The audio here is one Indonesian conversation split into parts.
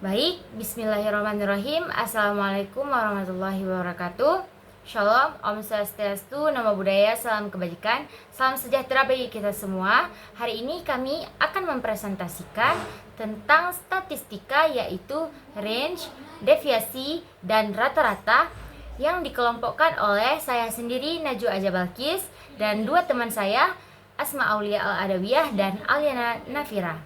Baik, bismillahirrahmanirrahim. Assalamualaikum warahmatullahi wabarakatuh. Shalom, Om Swastiastu, Namo Buddhaya, salam kebajikan, salam sejahtera bagi kita semua. Hari ini kami akan mempresentasikan tentang statistika, yaitu range, deviasi, dan rata-rata yang dikelompokkan oleh saya sendiri, Najwa Aja Balkis, dan dua teman saya, Asma Aulia Al-Adawiyah dan Aliana Nafira.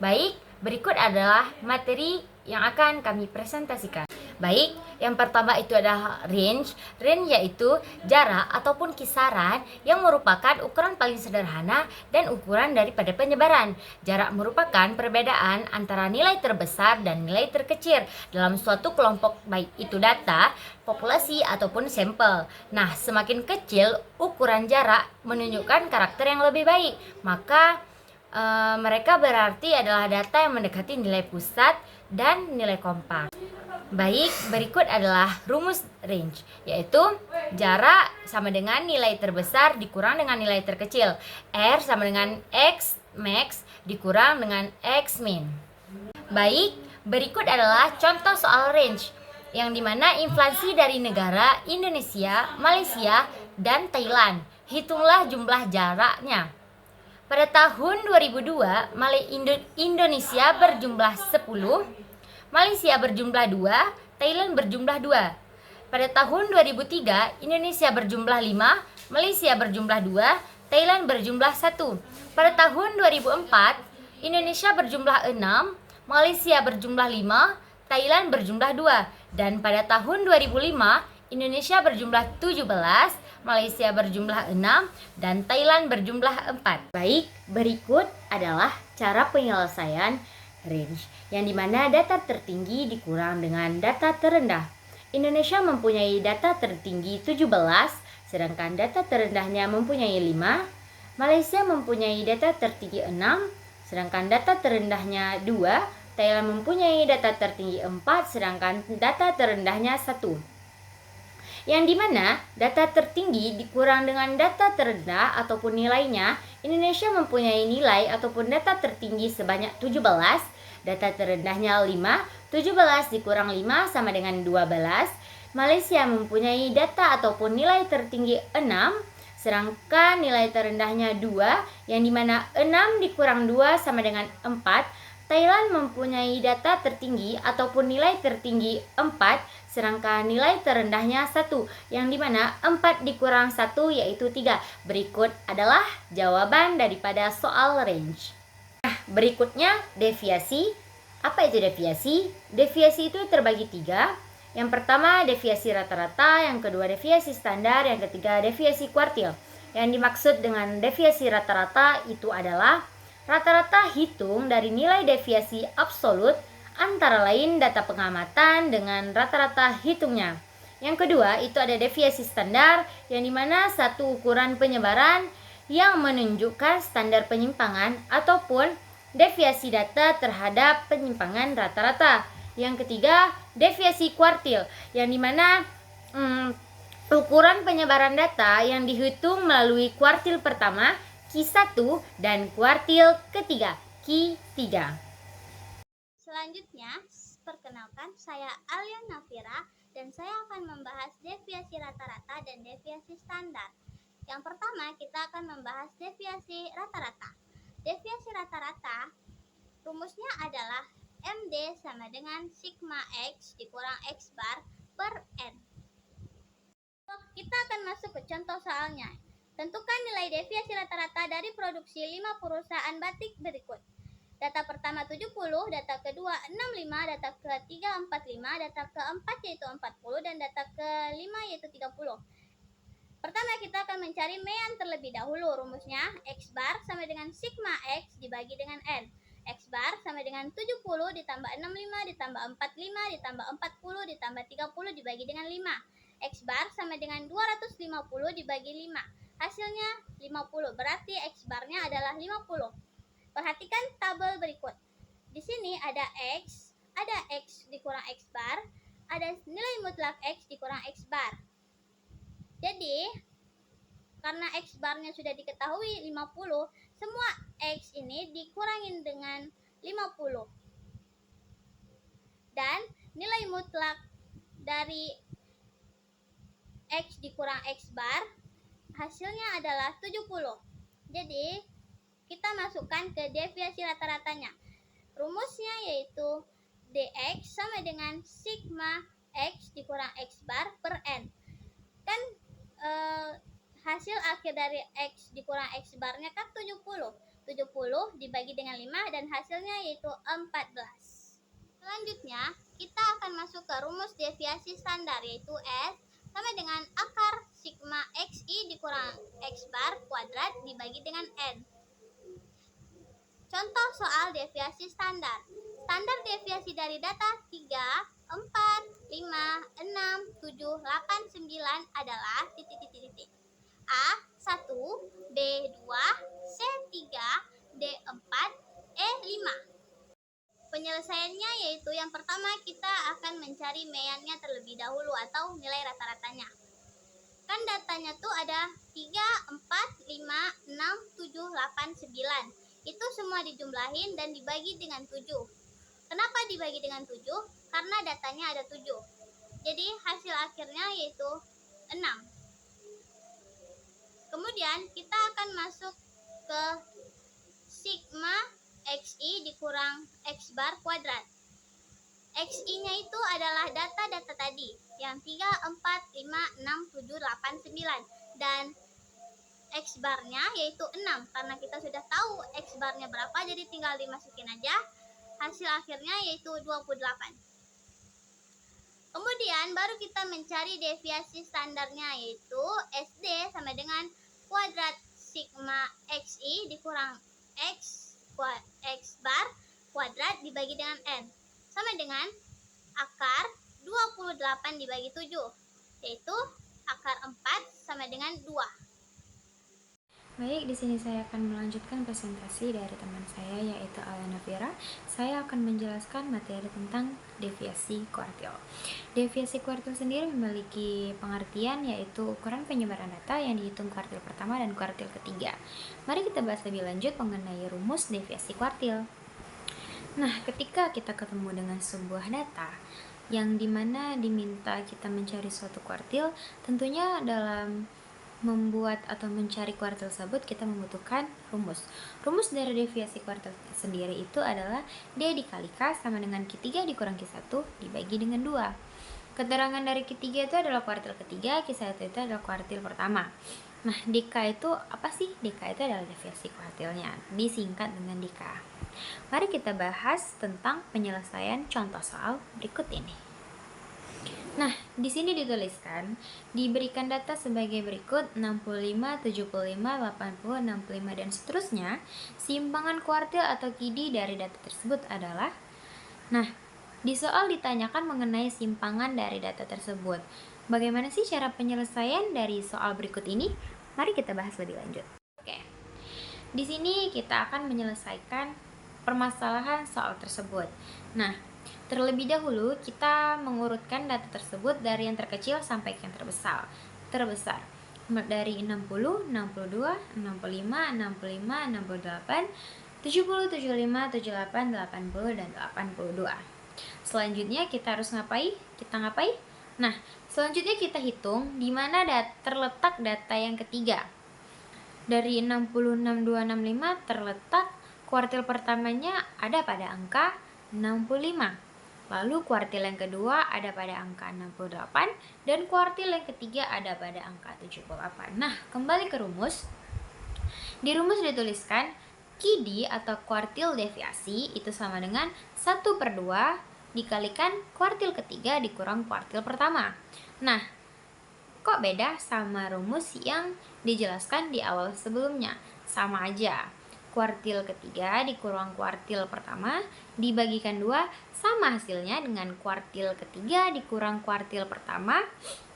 Baik, berikut adalah materi yang akan kami presentasikan. Baik, yang pertama itu adalah range. Range yaitu jarak ataupun kisaran yang merupakan ukuran paling sederhana dan ukuran daripada penyebaran. Jarak merupakan perbedaan antara nilai terbesar dan nilai terkecil dalam suatu kelompok, baik itu data, populasi ataupun sampel. Nah, semakin kecil ukuran jarak menunjukkan karakter yang lebih baik, maka mereka berarti adalah data yang mendekati nilai pusat dan nilai kompak. Baik, berikut adalah rumus range, yaitu jarak sama dengan nilai terbesar dikurang dengan nilai terkecil. R sama dengan X max dikurang dengan X min. Baik, berikut adalah contoh soal range, yang dimana inflasi dari negara Indonesia, Malaysia, dan Thailand. Hitunglah jumlah jaraknya. Pada tahun 2002, Indonesia berjumlah 10, Malaysia berjumlah 2, Thailand berjumlah 2. Pada tahun 2003, Indonesia berjumlah 5, Malaysia berjumlah 2, Thailand berjumlah 1. Pada tahun 2004, Indonesia berjumlah 6, Malaysia berjumlah 5, Thailand berjumlah 2. Dan pada tahun 2005, Indonesia berjumlah 17, Malaysia berjumlah 6, dan Thailand berjumlah 4. Baik, berikut adalah cara penyelesaian range, yang dimana data tertinggi dikurang dengan data terendah. Indonesia mempunyai data tertinggi 17, sedangkan data terendahnya mempunyai 5. Malaysia mempunyai data tertinggi 6, sedangkan data terendahnya 2. Thailand mempunyai data tertinggi 4, sedangkan data terendahnya 1. Yang dimana data tertinggi dikurang dengan data terendah ataupun nilainya. Indonesia mempunyai nilai ataupun data tertinggi sebanyak 17, data terendahnya 5. 17 dikurang 5 sama dengan 12. Malaysia mempunyai data ataupun nilai tertinggi 6, sedangkan nilai terendahnya 2, yang dimana 6 dikurang 2 sama dengan 4. Thailand mempunyai data tertinggi ataupun nilai tertinggi 4, sedangkan nilai terendahnya 1, yang dimana 4 dikurang 1 yaitu 3. Berikut adalah jawaban daripada soal range. Nah, berikutnya deviasi. Apa itu deviasi? Deviasi itu terbagi 3. Yang pertama deviasi rata-rata, yang kedua deviasi standar, yang ketiga deviasi kuartil. Yang dimaksud dengan deviasi rata-rata itu adalah rata-rata hitung dari nilai deviasi absolut antara lain data pengamatan dengan rata-rata hitungnya. Yang kedua itu ada deviasi standar, yang dimana satu ukuran penyebaran yang menunjukkan standar penyimpangan ataupun deviasi data terhadap penyimpangan rata-rata. Yang ketiga deviasi kuartil, yang dimana ukuran penyebaran data yang dihitung melalui kuartil pertama Q1 dan kuartil ketiga Q3. Selanjutnya, perkenalkan saya Alian Nafira dan saya akan membahas deviasi rata-rata dan deviasi standar. Yang pertama, kita akan membahas deviasi rata-rata. Deviasi rata-rata rumusnya adalah MD sama dengan sigma X dikurang X bar per N. Kita akan masuk ke contoh soalnya. Tentukan nilai deviasi rata-rata dari produksi 5 perusahaan batik berikut. Data pertama 70, data kedua 65, data ketiga 45, data keempat yaitu 40, dan data kelima yaitu 30. Pertama kita akan mencari mean terlebih dahulu. Rumusnya X bar sama dengan sigma X dibagi dengan N. X bar sama dengan 70 ditambah 65 ditambah 45 ditambah 40 ditambah 30 dibagi dengan 5. X bar sama dengan 250 dibagi 5. Hasilnya 50, berarti X barnya adalah 50. Perhatikan tabel berikut. Di sini ada X dikurang X bar, ada nilai mutlak X dikurang X bar. Jadi, karena X barnya sudah diketahui 50, semua X ini dikurangin dengan 50. nilai mutlak dari X dikurang X bar, hasilnya adalah 70. Jadi, kita masukkan ke deviasi rata-ratanya. Rumusnya yaitu dx sama dengan sigma X dikurang X bar per N. Kan hasil akhir dari X dikurang X barnya kan 70. 70 dibagi dengan 5 dan hasilnya yaitu 14. Selanjutnya, kita akan masuk ke rumus deviasi standar yaitu S sama dengan akar sigma XI dikurang X bar kuadrat dibagi dengan N. Contoh soal deviasi standar. Standar deviasi dari data 3, 4, 5, 6, 7, 8, 9 adalah titik-titik-titik. A 1, B 2, C 3, D 4, E 5. Penyelesaiannya yaitu yang pertama kita akan mencari meannya terlebih dahulu atau nilai rata-ratanya. Kan datanya tuh ada 3, 4, 5, 6, 7, 8, 9. Itu semua dijumlahin dan dibagi dengan 7. Kenapa dibagi dengan 7? Karena datanya ada 7. Jadi hasil akhirnya yaitu 6. Kemudian kita akan masuk ke sigma XI dikurang X bar kuadrat. XI-nya itu adalah data-data tadi yang 3, 4, 5, 6, 7, 8, 9 dan X barnya yaitu 6. Karena kita sudah tahu X barnya berapa jadi tinggal dimasukin aja. Hasil akhirnya yaitu 28. Kemudian baru kita mencari deviasi standarnya yaitu SD sama dengan kuadrat sigma XI dikurang X bar kuadrat dibagi dengan N sama dengan akar 28 dibagi 7 yaitu akar 4 sama dengan 2. Baik, di sini saya akan melanjutkan presentasi dari teman saya yaitu Alia Nafira. Saya akan menjelaskan materi tentang deviasi kuartil. Deviasi kuartil sendiri memiliki pengertian yaitu ukuran penyebaran data yang dihitung kuartil pertama dan kuartil ketiga. Mari kita bahas lebih lanjut mengenai rumus deviasi kuartil. Nah, ketika kita ketemu dengan sebuah data yang dimana diminta kita mencari suatu kuartil, tentunya dalam membuat atau mencari kuartil tersebut kita membutuhkan rumus. Rumus dari deviasi kuartil sendiri itu adalah D dikali K sama dengan Q3 dikurang Q1 dibagi dengan 2. Keterangan dari Q3 itu adalah kuartil ketiga, Q1 itu adalah kuartil pertama. Nah, DK itu apa sih? DK itu adalah deviasi kuartilnya, disingkat dengan DK. Mari kita bahas tentang penyelesaian contoh soal berikut ini. Nah, di sini dituliskan, diberikan data sebagai berikut 65, 75, 80, 65, dan seterusnya. Simpangan kuartil atau KIDI dari data tersebut adalah. Nah, di soal ditanyakan mengenai simpangan dari data tersebut. Bagaimana sih cara penyelesaian dari soal berikut ini? Mari kita bahas lebih lanjut. Oke. Di sini kita akan menyelesaikan permasalahan soal tersebut. Nah, terlebih dahulu kita mengurutkan data tersebut dari yang terkecil sampai ke yang terbesar. Dari 60, 62, 65, 65, 68, 70, 75, 78, 80, dan 82. Selanjutnya kita harus ngapain? Nah, selanjutnya kita hitung di mana terletak data yang ketiga. Dari 60, 62, 65 terletak kuartil pertamanya ada pada angka 65. Lalu kuartil yang kedua ada pada angka 68 dan kuartil yang ketiga ada pada angka 78. Nah, kembali ke rumus. Di rumus dituliskan KIDI atau kuartil deviasi itu sama dengan 1/2 dikalikan kuartil ketiga dikurang kuartil pertama. Nah, kok beda sama rumus yang dijelaskan di awal sebelumnya? Sama aja. Kuartil ketiga dikurang kuartil pertama dibagikan 2 sama hasilnya dengan kuartil ketiga dikurang kuartil pertama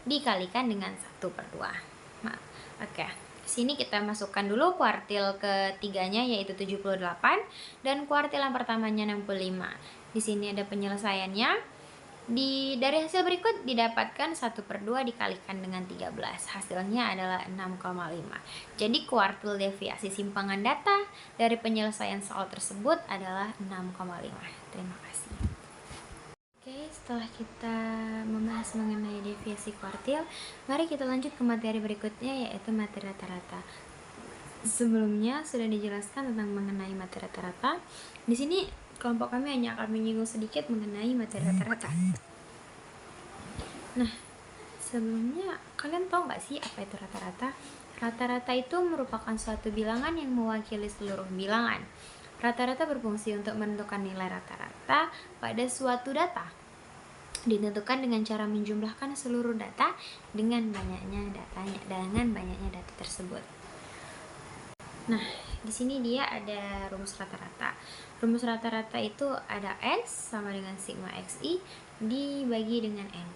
dikalikan dengan 1/2. Nah, oke. Sini kita masukkan dulu kuartil ketiganya yaitu 78 dan kuartil yang pertamanya 65. Di sini ada penyelesaiannya. Dari hasil berikut didapatkan 1/2 dikalikan dengan 13. Hasilnya adalah 6,5. Jadi kuartil deviasi simpangan data dari penyelesaian soal tersebut adalah 6,5. Terima kasih. Oke, setelah setelah kita membahas mengenai deviasi kuartil, mari kita lanjut ke materi berikutnya, yaitu materi rata-rata. Sebelumnya sudah dijelaskan tentang mengenai materi rata-rata. Di sini kelompok kami hanya akan menyinggung sedikit mengenai materi rata-rata. Nah, sebelumnya kalian tahu nggak sih apa itu rata-rata? Rata-rata itu merupakan suatu bilangan yang mewakili seluruh bilangan. Rata-rata berfungsi untuk menentukan nilai rata-rata pada suatu data. Ditentukan dengan cara menjumlahkan seluruh data dengan banyaknya data tersebut. Nah, di sini dia ada rumus rata-rata. Rumus rata-rata itu ada X sama dengan sigma XI dibagi dengan N.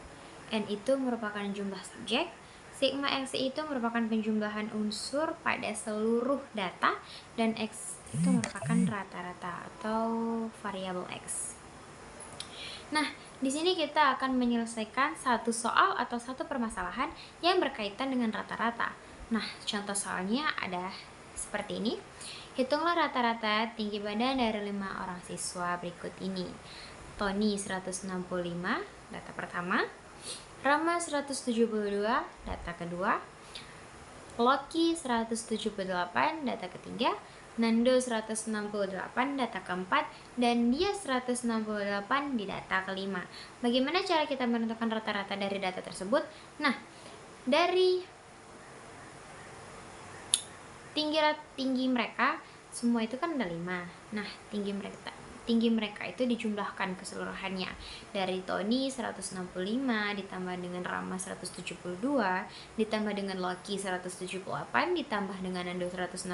N itu merupakan jumlah subjek, sigma XI itu merupakan penjumlahan unsur pada seluruh data, dan X itu merupakan rata-rata atau variabel X. Nah, di sini kita akan menyelesaikan satu soal atau satu permasalahan yang berkaitan dengan rata-rata. Nah, contoh soalnya ada seperti ini. Hitunglah rata-rata tinggi badan dari 5 orang siswa berikut ini. Tony 165, data pertama. Rama 172, data kedua. Loki 178, data ketiga. Nando 168, data keempat, dan dia 168 di data kelima. Bagaimana cara kita menentukan rata-rata dari data tersebut? Nah, dari tinggi mereka semua itu kan ada 5. Nah, tinggi mereka itu dijumlahkan keseluruhannya. Dari Tony 165 ditambah dengan Rama 172 ditambah dengan Loki 178 ditambah dengan Nando 168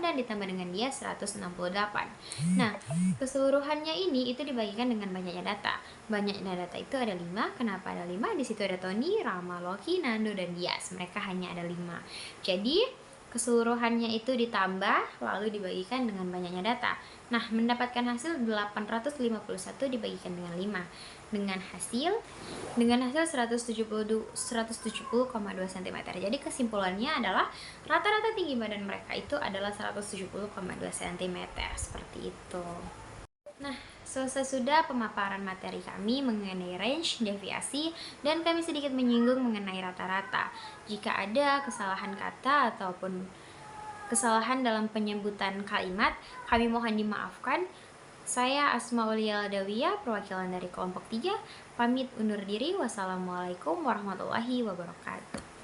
dan ditambah dengan dia 168. Nah, keseluruhannya ini itu dibagikan dengan banyaknya data. Banyaknya data itu ada 5. Kenapa ada 5? Di situ ada Tony, Rama, Loki, Nando, dan Dias. Mereka hanya ada 5. Jadi keseluruhannya itu ditambah lalu dibagikan dengan banyaknya data. Nah, mendapatkan hasil 851 dibagikan dengan 5 dengan hasil 170,2 cm. Jadi kesimpulannya adalah rata-rata tinggi badan mereka itu adalah 170,2 cm. Seperti itu. Nah, selesai sudah pemaparan materi kami mengenai range, deviasi, dan kami sedikit menyinggung mengenai rata-rata. Jika ada kesalahan kata ataupun kesalahan dalam penyebutan kalimat, kami mohon dimaafkan. Saya Asma Aulia Dawiyah, perwakilan dari kelompok 3, pamit undur diri. Wassalamualaikum warahmatullahi wabarakatuh.